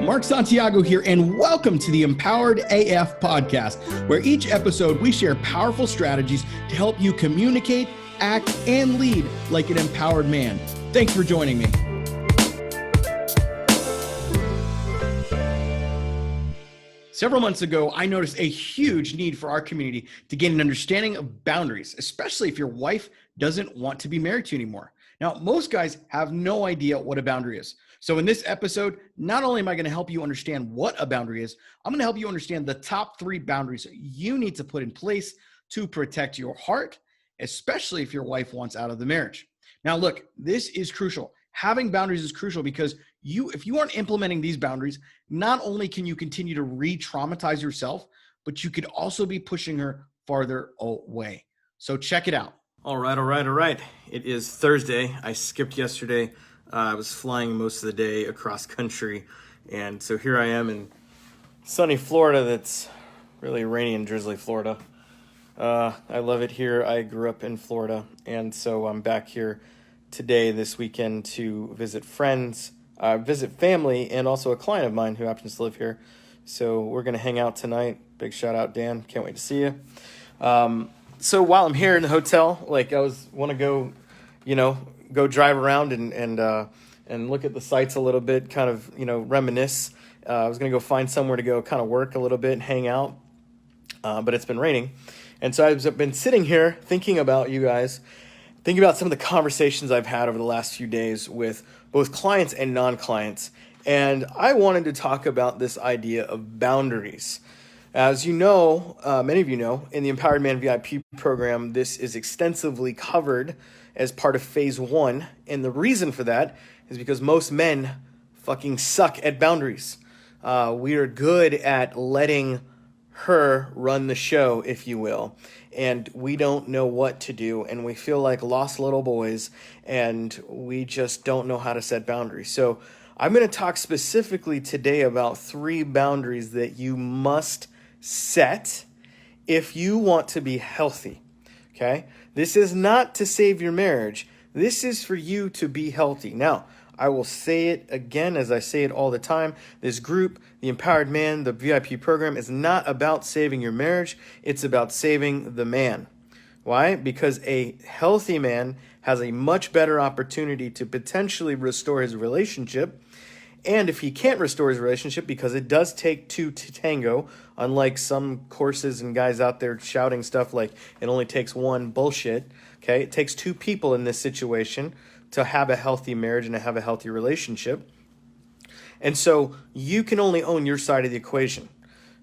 MarkSantiago here, and welcome to the Empowered AF podcast, where each episode we share powerful strategies to help you communicate, act, and lead like an empowered man. Thanks for joining me. Several months ago, I noticed a huge need for our community to gain an understanding of boundaries, especially if your wife doesn't want to be married to you anymore. Now, most guys have no idea what a boundary is. So in this episode, not only am I going to help you understand what a boundary is, I'm going to help you understand the top 3 boundaries you need to put in place to protect your heart, especially if your wife wants out of the marriage. Now, look, this is crucial. Having boundaries is crucial because if you aren't implementing these boundaries, not only can you continue to re-traumatize yourself, but you could also be pushing her farther away. So check it out. All right. It is Thursday. I skipped yesterday. I was flying most of the day across country, and so here I am in sunny Florida that's really rainy and drizzly Florida. I love it here. I grew up in Florida, and so I'm back here today, this weekend, to visit friends, visit family, and also a client of mine who happens to live here. So we're going to hang out tonight. Big shout out, Dan. Can't wait to see you. So while I'm here in the hotel, I want to go drive around and look at the sights a little bit, kind of, reminisce. I was going to go find somewhere to go kind of work a little bit and hang out, but it's been raining. And so I've been sitting here thinking about you guys, thinking about some of the conversations I've had over the last few days with both clients and non-clients. And I wanted to talk about this idea of boundaries. As you know, many of you know, in the Empowered Man VIP program, this is extensively covered as part of phase 1. And the reason for that is because most men fucking suck at boundaries. We are good at letting her run the show, if you will. And we don't know what to do. And we feel like lost little boys. And we just don't know how to set boundaries. So I'm going to talk specifically today about 3 boundaries that you must set if you want to be healthy. Okay? This is not to save your marriage. This is for you to be healthy. Now, I will say it again as I say it all the time. This group, the Empowered Man, the VIP program, is not about saving your marriage. It's about saving the man. Why? Because a healthy man has a much better opportunity to potentially restore his relationship. And if he can't restore his relationship, because it does take 2 to tango, unlike some courses and guys out there shouting stuff like it only takes 1 bullshit, okay? It takes 2 people in this situation to have a healthy marriage and to have a healthy relationship. And so you can only own your side of the equation.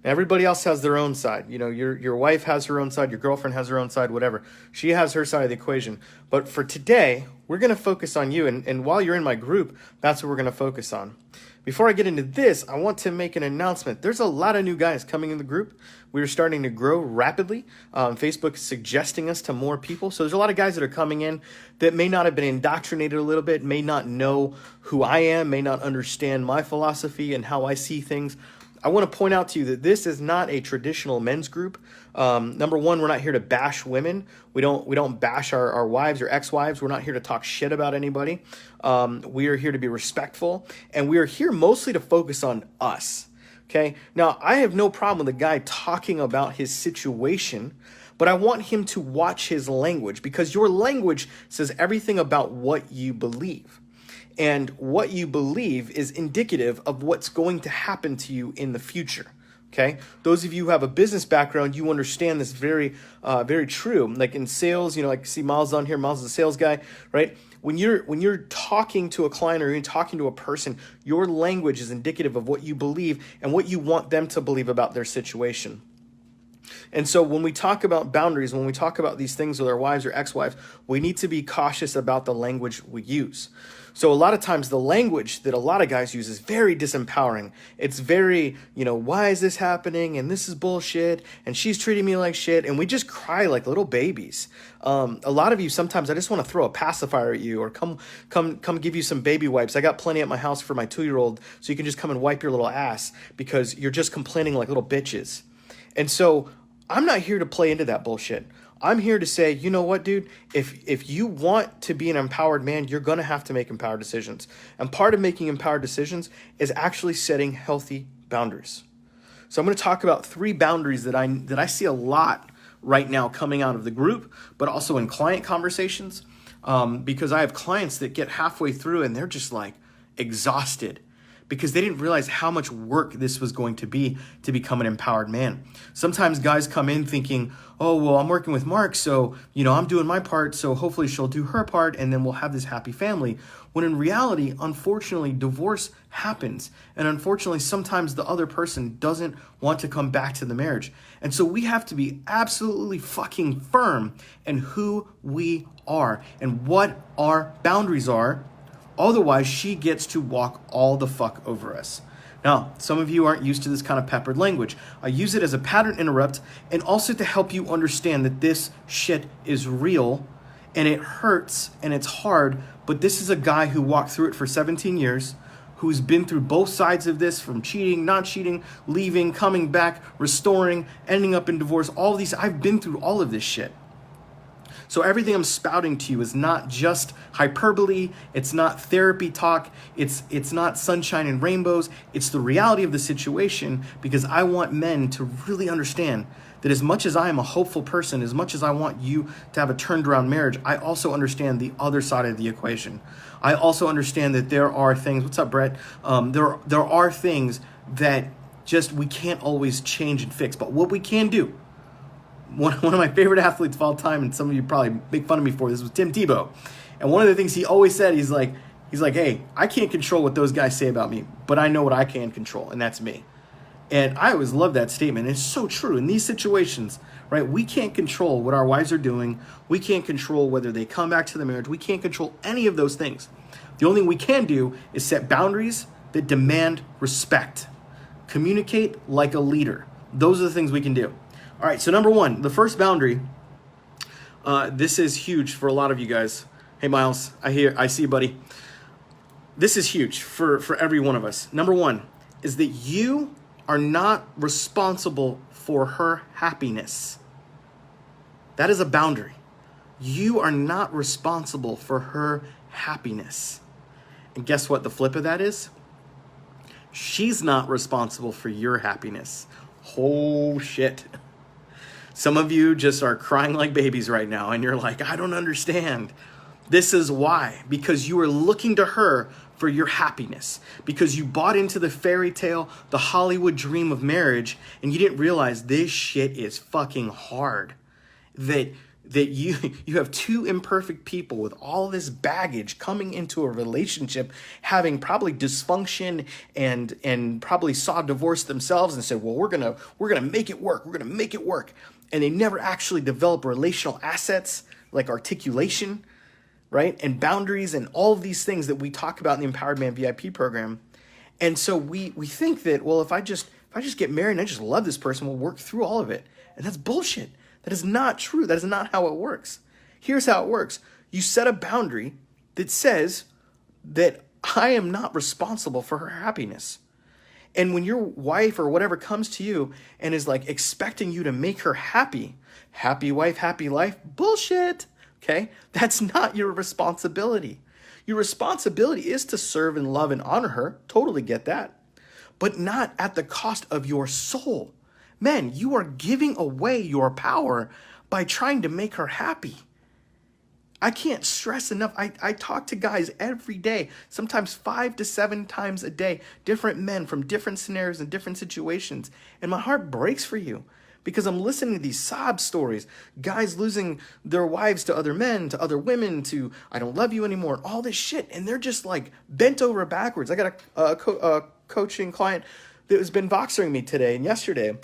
Everybody else has their own side. Your wife has her own side, your girlfriend has her own side, whatever. She has her side of the equation. But for today, we're going to focus on you. And while you're in my group, that's what we're going to focus on. Before I get into this, I want to make an announcement. There's a lot of new guys coming in the group. We're starting to grow rapidly. Facebook is suggesting us to more people. So there's a lot of guys that are coming in that may not have been indoctrinated a little bit, may not know who I am, may not understand my philosophy and how I see things. I want to point out to you that this is not a traditional men's group. Number one, we're not here to bash women. We don't bash our wives or ex-wives. We're not here to talk shit about anybody. We are here to be respectful, and we are here mostly to focus on us. Okay? Now, I have no problem with a guy talking about his situation, but I want him to watch his language, because your language says everything about what you believe. And what you believe is indicative of what's going to happen to you in the future. Okay? Those of you who have a business background, you understand this very true. Like in sales, like see Miles on here. Miles is a sales guy, right? When you're talking to a client or you're talking to a person, your language is indicative of what you believe and what you want them to believe about their situation. And so when we talk about boundaries, when we talk about these things with our wives or ex-wives, we need to be cautious about the language we use. So a lot of times the language that a lot of guys use is very disempowering. It's very, why is this happening? And this is bullshit. And she's treating me like shit. And we just cry like little babies. A lot of you, sometimes I just want to throw a pacifier at you or come give you some baby wipes. I got plenty at my house for my 2-year-old, so you can just come and wipe your little ass because you're just complaining like little bitches. And so I'm not here to play into that bullshit. I'm here to say, you know what, dude? If you want to be an empowered man, you're going to have to make empowered decisions. And part of making empowered decisions is actually setting healthy boundaries. So I'm going to talk about 3 boundaries that I see a lot right now coming out of the group, but also in client conversations, because I have clients that get halfway through and they're just like exhausted because they didn't realize how much work this was going to be to become an empowered man. Sometimes guys come in thinking, oh, well, I'm working with Mark, so, I'm doing my part, so hopefully she'll do her part, and then we'll have this happy family. When in reality, unfortunately, divorce happens. And unfortunately, sometimes the other person doesn't want to come back to the marriage. And so we have to be absolutely fucking firm in who we are and what our boundaries are. Otherwise, she gets to walk all the fuck over us. Now, some of you aren't used to this kind of peppered language. I use it as a pattern interrupt and also to help you understand that this shit is real and it hurts and it's hard, but this is a guy who walked through it for 17 years, who's been through both sides of this, from cheating, not cheating, leaving, coming back, restoring, ending up in divorce, all of these. I've been through all of this shit. So everything I'm spouting to you is not just hyperbole, it's not therapy talk, it's not sunshine and rainbows, it's the reality of the situation, because I want men to really understand that as much as I am a hopeful person, as much as I want you to have a turned around marriage, I also understand the other side of the equation. I also understand that there are things, what's up, Brett? There are things that just we can't always change and fix, but what we can do, one of my favorite athletes of all time, and some of you probably make fun of me for this, was Tim Tebow. And one of the things he always said, he's like, hey, I can't control what those guys say about me, but I know what I can control, and that's me. And I always love that statement. It's so true. In these situations, right, we can't control what our wives are doing. We can't control whether they come back to the marriage. We can't control any of those things. The only thing we can do is set boundaries that demand respect. Communicate like a leader. Those are the things we can do. All right, so number 1, the first boundary, this is huge for a lot of you guys. Hey, Miles, I see you, buddy. This is huge for every one of us. Number 1 is that you are not responsible for her happiness. That is a boundary. You are not responsible for her happiness. And guess what the flip of that is? She's not responsible for your happiness. Oh, shit. Some of you just are crying like babies right now, and you're like, I don't understand. This is why. Because you are looking to her for your happiness. Because you bought into the fairy tale, the Hollywood dream of marriage, and you didn't realize this shit is fucking hard. That you have 2 imperfect people with all this baggage coming into a relationship, having probably dysfunction and probably saw divorce themselves and said, well, we're gonna make it work. We're gonna make it work. And they never actually develop relational assets like articulation, right? And boundaries and all of these things that we talk about in the Empowered Man VIP program. And so we think that, well, if I just get married and I just love this person, we'll work through all of it. And that's bullshit. That is not true. That is not how it works. Here's how it works. You set a boundary that says that I am not responsible for her happiness. And when your wife or whatever comes to you and is like expecting you to make her happy wife, happy life, bullshit, okay? That's not your responsibility. Your responsibility is to serve and love and honor her. Totally get that. But not at the cost of your soul. Men, you are giving away your power by trying to make her happy. I can't stress enough. I talk to guys every day, sometimes 5 to 7 times a day, different men from different scenarios and different situations. And my heart breaks for you because I'm listening to these sob stories, guys losing their wives to other men, to other women, to I don't love you anymore, all this shit. And they're just like bent over backwards. I got a coaching client that has been Voxering me today and yesterday,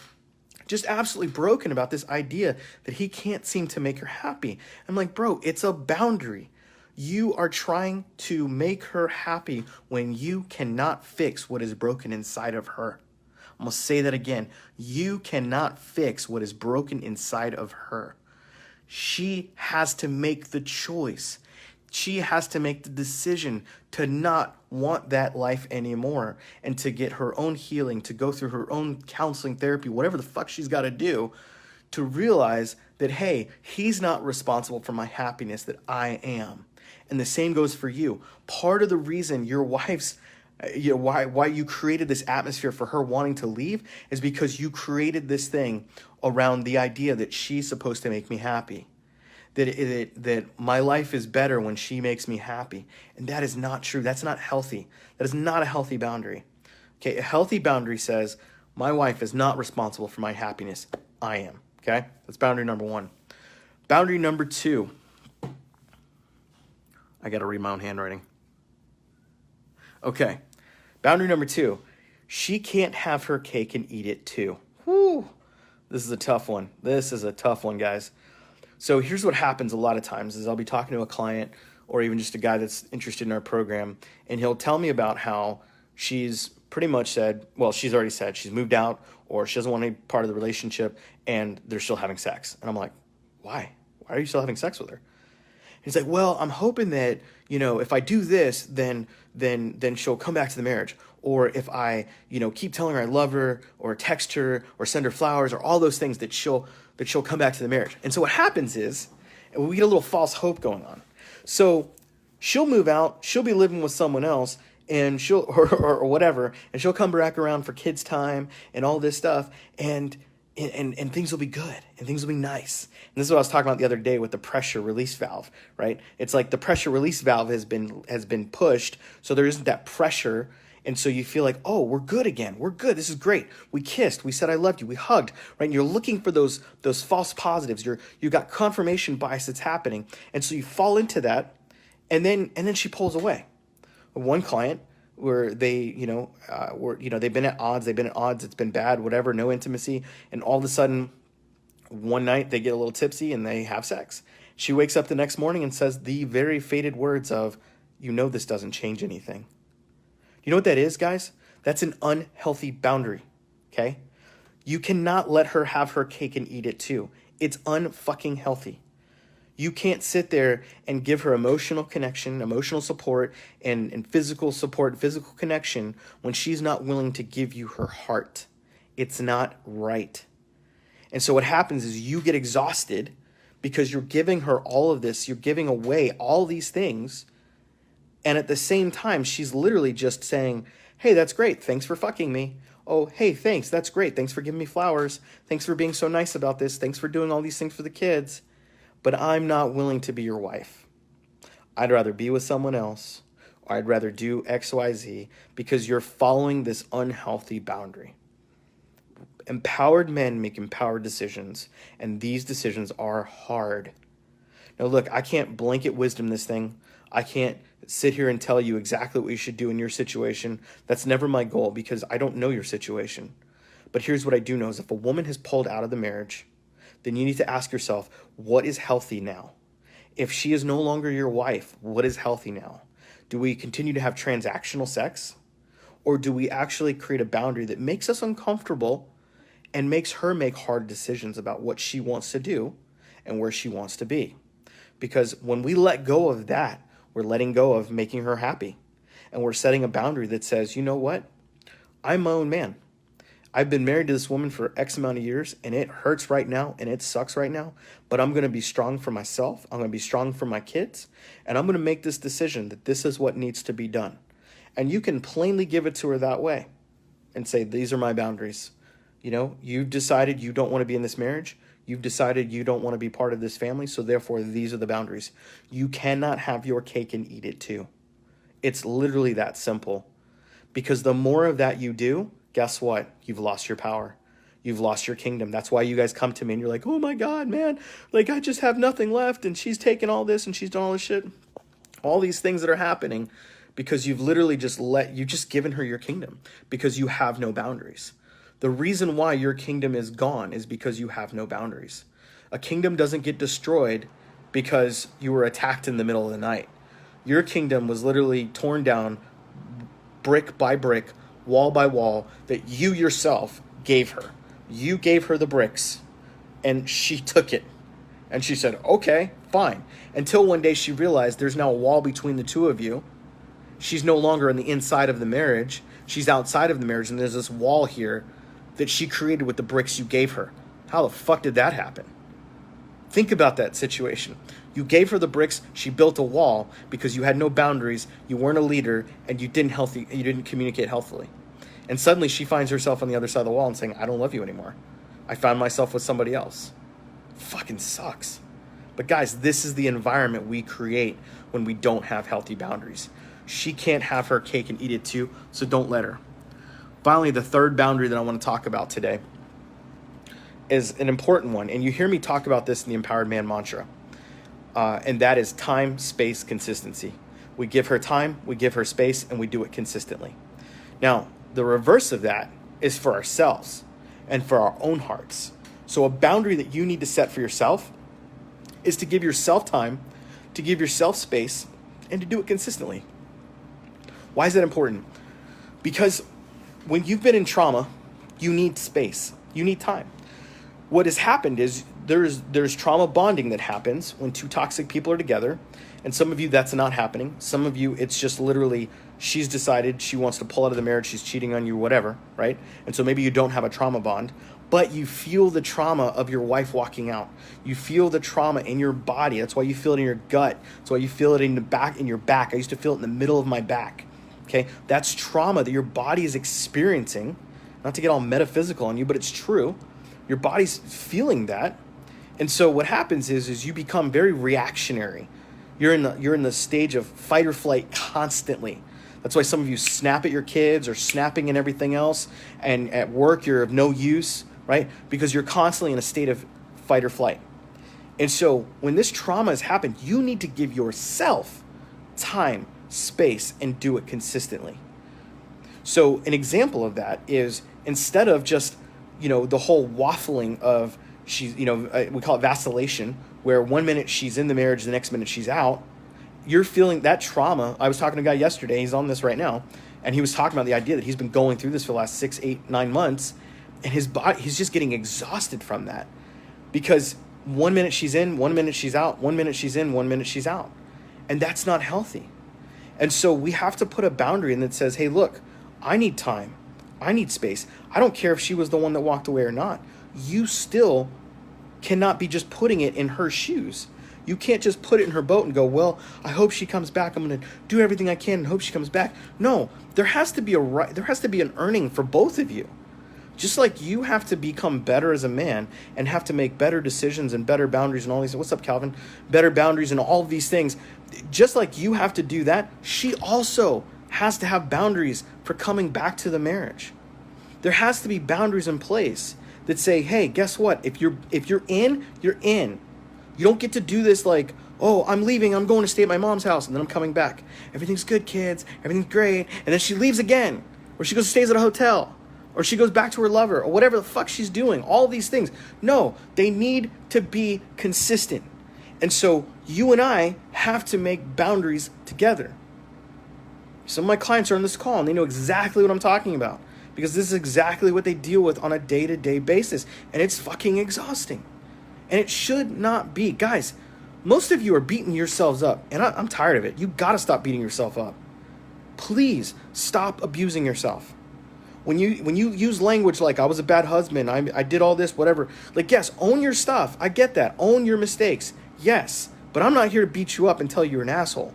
just absolutely broken about this idea that he can't seem to make her happy. I'm like, bro, it's a boundary. You are trying to make her happy when you cannot fix what is broken inside of her. I'm going to say that again. You cannot fix what is broken inside of her. She has to make the choice. She has to make the decision to not want that life anymore and to get her own healing, to go through her own counseling, therapy, whatever the fuck she's got to do to realize that, hey, he's not responsible for my happiness, that I am. And the same goes for you. Part of the reason your wife's, why you created this atmosphere for her wanting to leave is because you created this thing around the idea that she's supposed to make me happy. That my life is better when she makes me happy. And that is not true. That's not healthy. That is not a healthy boundary. Okay, a healthy boundary says, my wife is not responsible for my happiness. I am. Okay, that's boundary number one. Boundary number two. I got to read my own handwriting. Okay, boundary number two. She can't have her cake and eat it too. Whew. This is a tough one. This is a tough one, guys. So here's what happens a lot of times is I'll be talking to a client or even just a guy that's interested in our program, and he'll tell me about how she's pretty much said, well, she's already said she's moved out or she doesn't want any part of the relationship and they're still having sex. And I'm like, why? Why are you still having sex with her? He's like, well, I'm hoping that, if I do this, then she'll come back to the marriage. Or if I, keep telling her I love her or text her or send her flowers or all those things that she'll come back to the marriage. And so what happens is we get a little false hope going on. So she'll move out, she'll be living with someone else, and she'll or whatever, and she'll come back around for kids' time and all this stuff, and things will be good and things will be nice. And this is what I was talking about the other day with the pressure release valve, right? It's like the pressure release valve has been pushed, so there isn't that pressure. And so you feel like, oh, we're good again. We're good. This is great. We kissed. We said I loved you. We hugged, right? And you're looking for those false positives. You got confirmation bias that's happening, and so you fall into that, and then she pulls away. One client where they, they've been at odds. It's been bad, whatever, no intimacy, and all of a sudden, one night they get a little tipsy and they have sex. She wakes up the next morning and says the very fated words of, this doesn't change anything. You know what that is, guys? That's an unhealthy boundary, okay? You cannot let her have her cake and eat it too. It's unfucking healthy. You can't sit there and give her emotional connection, emotional support, and physical support, physical connection when she's not willing to give you her heart. It's not right. And so what happens is you get exhausted because you're giving her all of this. You're giving away all these things. And at the same time, she's literally just saying, hey, that's great. Thanks for fucking me. Oh, hey, thanks. That's great. Thanks for giving me flowers. Thanks for being so nice about this. Thanks for doing all these things for the kids. But I'm not willing to be your wife. I'd rather be with someone else, or I'd rather do X, Y, Z, because you're following this unhealthy boundary. Empowered men make empowered decisions, and these decisions are hard. Now, look, I can't blanket wisdom this thing. I can't sit here and tell you exactly what you should do in your situation. That's never my goal because I don't know your situation. But here's what I do know is if a woman has pulled out of the marriage, then you need to ask yourself, what is healthy now? If she is no longer your wife, what is healthy now? Do we continue to have transactional sex? Or do we actually create a boundary that makes us uncomfortable and makes her make hard decisions about what she wants to do and where she wants to be? Because when we let go of that, we're letting go of making her happy. And we're setting a boundary that says, you know what? I'm my own man. I've been married to this woman for X amount of years, and it hurts right now, and it sucks right now, but I'm going to be strong for myself. I'm going to be strong for my kids, and I'm going to make this decision that this is what needs to be done. And you can plainly give it to her that way and say, these are my boundaries. You've decided you don't want to be in this marriage. You've decided you don't want to be part of this family, so therefore these are the boundaries. You cannot have your cake and eat it too. It's literally that simple. Because the more of that you do, guess what? You've lost your power. You've lost your kingdom. That's why you guys come to me and you're like, oh my God, man, like I just have nothing left and she's taken all this and she's done all this shit. All these things that are happening because you've literally you've just given her your kingdom because you have no boundaries. The reason why your kingdom is gone is because you have no boundaries. A kingdom doesn't get destroyed because you were attacked in the middle of the night. Your kingdom was literally torn down brick by brick, wall by wall, that you yourself gave her. You gave her the bricks, and she took it. And she said, okay, fine. Until one day she realized there's now a wall between the two of you. She's no longer on the inside of the marriage. She's outside of the marriage, and there's this wall here that she created with the bricks you gave her. How the fuck did that happen? Think about that situation. You gave her the bricks, she built a wall because you had no boundaries, you weren't a leader, and you didn't communicate healthily. And suddenly she finds herself on the other side of the wall and saying, I don't love you anymore. I found myself with somebody else. Fucking sucks. But guys, this is the environment we create when we don't have healthy boundaries. She can't have her cake and eat it too, so don't let her. Finally, the third boundary that I want to talk about today is an important one. And you hear me talk about this in the Empowered Man mantra. And that is time, space, consistency. We give her time, we give her space, and we do it consistently. Now, the reverse of that is for ourselves and for our own hearts. So a boundary that you need to set for yourself is to give yourself time, to give yourself space, and to do it consistently. Why is that important? Because when you've been in trauma, you need space, you need time. What has happened is there's trauma bonding that happens when two toxic people are together. And some of you, that's not happening. Some of you, it's just literally she's decided she wants to pull out of the marriage, she's cheating on you, whatever, right? And so maybe you don't have a trauma bond, but you feel the trauma of your wife walking out. You feel the trauma in your body. That's why you feel it in your gut. That's why you feel it in your back. I used to feel it in the middle of my back. Okay? That's trauma that your body is experiencing. Not to get all metaphysical on you, but it's true. Your body's feeling that. And so what happens is you become very reactionary. You're in the stage of fight or flight constantly. That's why some of you snap at your kids or snapping and everything else. And at work, you're of no use, right? Because you're constantly in a state of fight or flight. And so when this trauma has happened, you need to give yourself time, space, and do it consistently. So an example of that is instead of just, the whole waffling of she's, we call it vacillation, where 1 minute she's in the marriage, the next minute she's out. You're feeling that trauma. I was talking to a guy yesterday, he's on this right now, and he was talking about the idea that he's been going through this for the last 6, 8, 9 months, and his body, he's just getting exhausted from that. Because 1 minute she's in, 1 minute she's out, 1 minute she's in, 1 minute she's out. And that's not healthy. And so we have to put a boundary in that says, hey, look, I need time. I need space. I don't care if she was the one that walked away or not. You still cannot be just putting it in her shoes. You can't just put it in her boat and go, well, I hope she comes back. I'm going to do everything I can and hope she comes back. No, there has to be an earning for both of you. Just like you have to become better as a man and have to make better decisions and better boundaries and all these. What's up, Calvin? Better boundaries and all of these things. Just like you have to do that, she also has to have boundaries for coming back to the marriage. There has to be boundaries in place that say, hey, guess what? If you're in, you're in. You don't get to do this like, oh, I'm leaving, I'm going to stay at my mom's house, and then I'm coming back. Everything's good, kids. Everything's great. And then she leaves again. Or she goes and stays at a hotel. Or she goes back to her lover. Or whatever the fuck she's doing. All these things. No, they need to be consistent. And so you and I have to make boundaries together. Some of my clients are on this call, and they know exactly what I'm talking about. Because this is exactly what they deal with on a day-to-day basis. And it's fucking exhausting. And it should not be. Guys, most of you are beating yourselves up. And I'm tired of it. You got to stop beating yourself up. Please stop abusing yourself. When you use language like, I was a bad husband, I did all this, whatever. Like, yes, own your stuff. I get that. Own your mistakes. Yes. But I'm not here to beat you up and tell you you're an asshole.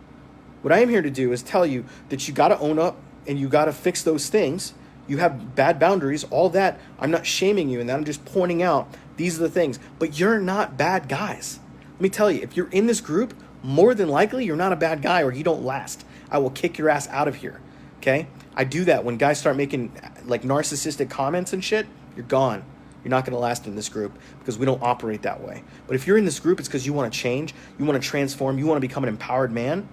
What I am here to do is tell you that you got to own up and you got to fix those things. You have bad boundaries, all that. I'm not shaming you in that. I'm just pointing out these are the things. But you're not bad guys. Let me tell you, if you're in this group, more than likely you're not a bad guy or you don't last. I will kick your ass out of here. Okay? I do that when guys start making like narcissistic comments and shit. You're gone. You're not going to last in this group because we don't operate that way. But if you're in this group, it's because you want to change, you want to transform, you want to become an empowered man.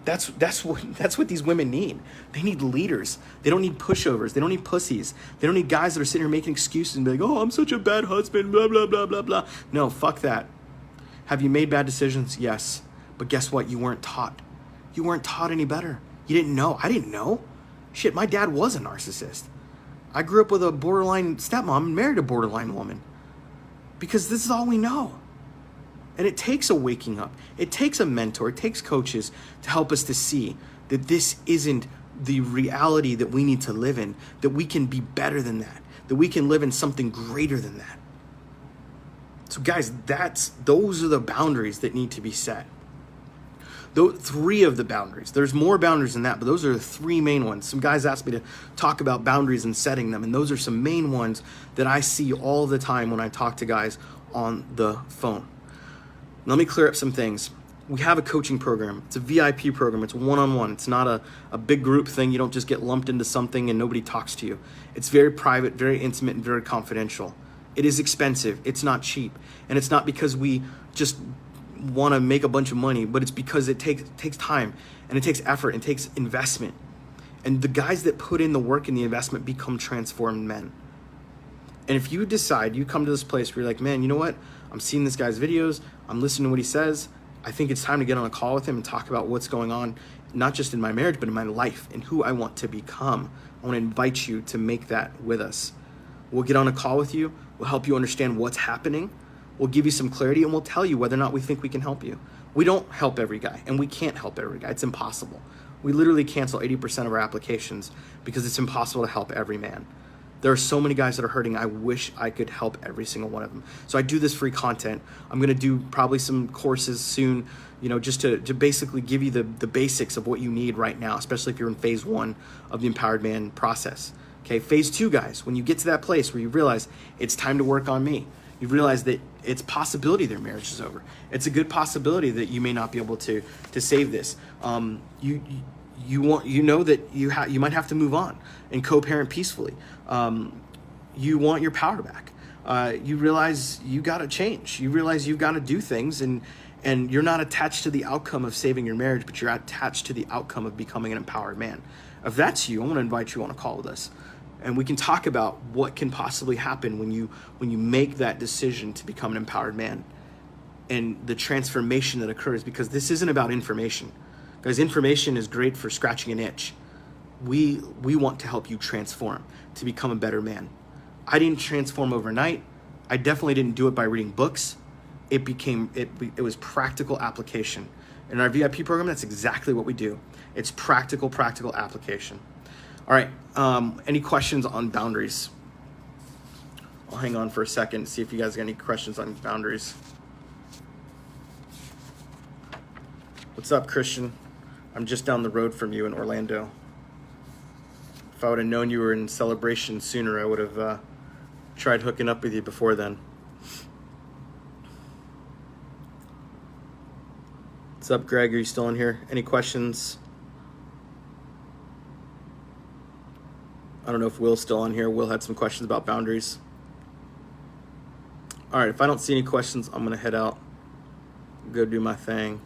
That's what these women need. They need leaders. They don't need pushovers. They don't need pussies. They don't need guys that are sitting here making excuses and be like, oh, I'm such a bad husband, blah, blah, blah, blah, blah. No, fuck that. Have you made bad decisions? Yes. But guess what? You weren't taught. You weren't taught any better. You didn't know. I didn't know. Shit, my dad was a narcissist. I grew up with a borderline stepmom and married a borderline woman. Because this is all we know. And it takes a waking up. It takes a mentor. It takes coaches to help us to see that this isn't the reality that we need to live in, that we can be better than that we can live in something greater than that. So guys, those are the boundaries that need to be set. Those 3 of the boundaries. There's more boundaries than that, but those are the 3 main ones. Some guys asked me to talk about boundaries and setting them, and those are some main ones that I see all the time when I talk to guys on the phone. Let me clear up some things. We have a coaching program. It's a VIP program. It's one-on-one. It's not a big group thing. You don't just get lumped into something and nobody talks to you. It's very private, very intimate, and very confidential. It is expensive. It's not cheap. And it's not because we just want to make a bunch of money, but it's because it takes time and it takes effort and it takes investment. And the guys that put in the work and the investment become transformed men. And if you decide, you come to this place where you're like, man, you know what? I'm seeing this guy's videos. I'm listening to what he says. I think it's time to get on a call with him and talk about what's going on, not just in my marriage, but in my life and who I want to become. I want to invite you to make that with us. We'll get on a call with you. We'll help you understand what's happening. We'll give you some clarity, and we'll tell you whether or not we think we can help you. We don't help every guy, and we can't help every guy. It's impossible. We literally cancel 80% of our applications because it's impossible to help every man. There are so many guys that are hurting. I wish I could help every single one of them. So I do this free content. I'm going to do probably some courses soon, just to basically give you the basics of what you need right now, especially if you're in phase 1 of the Empowered Man process. Okay, phase 2, guys, when you get to that place where you realize it's time to work on me, you realize that it's possibility their marriage is over. It's a good possibility that you may not be able to save this. You know that you might have to move on and co-parent peacefully. You want your power back. You realize you got to change. You realize you've got to do things, and you're not attached to the outcome of saving your marriage, but you're attached to the outcome of becoming an empowered man. If that's you, I want to invite you on a call with us, and we can talk about what can possibly happen when you make that decision to become an empowered man, and the transformation that occurs. Because this isn't about information. Guys, information is great for scratching an itch. We want to help you transform to become a better man. I didn't transform overnight. I definitely didn't do it by reading books. It was practical application. In our VIP program, that's exactly what we do. It's practical application. All right, any questions on boundaries? I'll hang on for a second to see if you guys got any questions on boundaries. What's up, Christian? I'm just down the road from you in Orlando. If I would have known you were in Celebration sooner, I would have tried hooking up with you before then. What's up, Greg? Are you still in here? Any questions? I don't know if Will's still on here. Will had some questions about boundaries. All right, if I don't see any questions, I'm going to head out, go do my thing.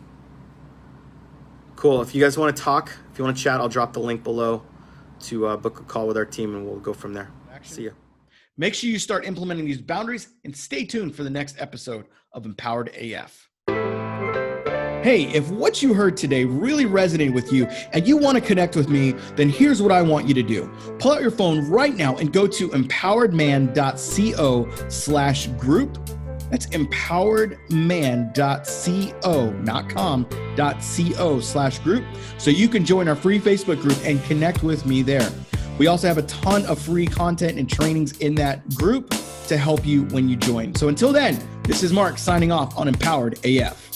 Cool. If you guys want to talk, if you want to chat, I'll drop the link below to book a call with our team, and we'll go from there. See you. Make sure you start implementing these boundaries, and stay tuned for the next episode of Empowered AF. Hey, if what you heard today really resonated with you and you want to connect with me, then here's what I want you to do. Pull out your phone right now and go to empoweredman.co/group. That's empoweredman.co, not com.co/group. So you can join our free Facebook group and connect with me there. We also have a ton of free content and trainings in that group to help you when you join. So until then, this is Mark signing off on Empowered AF.